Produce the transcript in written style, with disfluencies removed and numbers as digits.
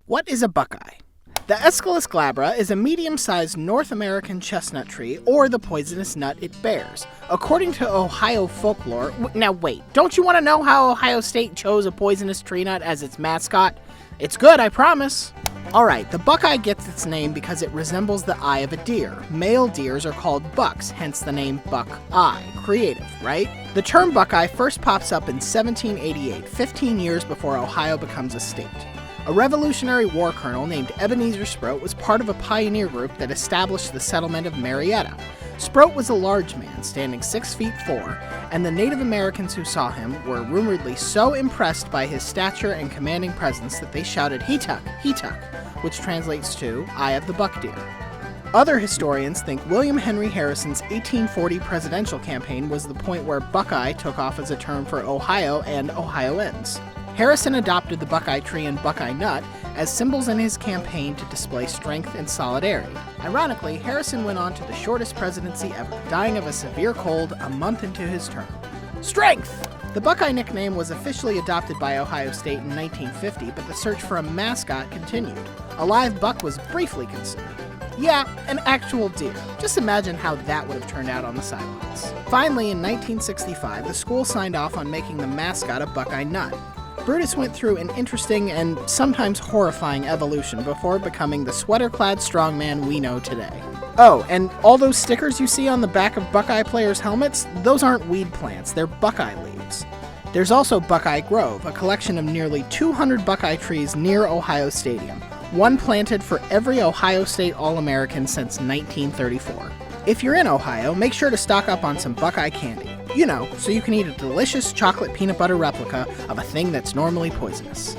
What is a buckeye? The Aesculus glabra is a medium-sized North American chestnut tree, or the poisonous nut it bears. According to Ohio folklore... Now wait, don't you want to know how Ohio State chose a poisonous tree nut as its mascot? It's good, I promise. Alright, the buckeye gets its name because it resembles the eye of a deer. Male deers are called bucks, hence the name Buckeye. Creative, right? The term buckeye first pops up in 1788, 15 years before Ohio becomes a state. A Revolutionary War colonel named Ebenezer Sproat was part of a pioneer group that established the settlement of Marietta. Sproat was a large man, standing 6 feet 4, and the Native Americans who saw him were rumoredly so impressed by his stature and commanding presence that they shouted, "He-tuck, he-tuck," which translates to, "Eye of the buck deer." Other historians think William Henry Harrison's 1840 presidential campaign was the point where Buckeye took off as a term for Ohio and Ohioans. Harrison adopted the Buckeye tree and Buckeye nut as symbols in his campaign to display strength and solidarity. Ironically, Harrison went on to the shortest presidency ever, dying of a severe cold a month into his term. Strength! The Buckeye nickname was officially adopted by Ohio State in 1950, but the search for a mascot continued. A live buck was briefly considered. Yeah, an actual deer. Just imagine how that would have turned out on the sidelines. Finally, in 1965, the school signed off on making the mascot a Buckeye nut. Brutus went through an interesting and sometimes horrifying evolution before becoming the sweater-clad strongman we know today. Oh, and all those stickers you see on the back of Buckeye players' helmets, those aren't weed plants, they're Buckeye Leaves. There's also Buckeye Grove, a collection of nearly 200 Buckeye trees near Ohio Stadium, one planted for every Ohio State All-American since 1934. If you're in Ohio, make sure to stock up on some Buckeye Candy. You know, so you can eat a delicious chocolate peanut butter replica of a thing that's normally poisonous.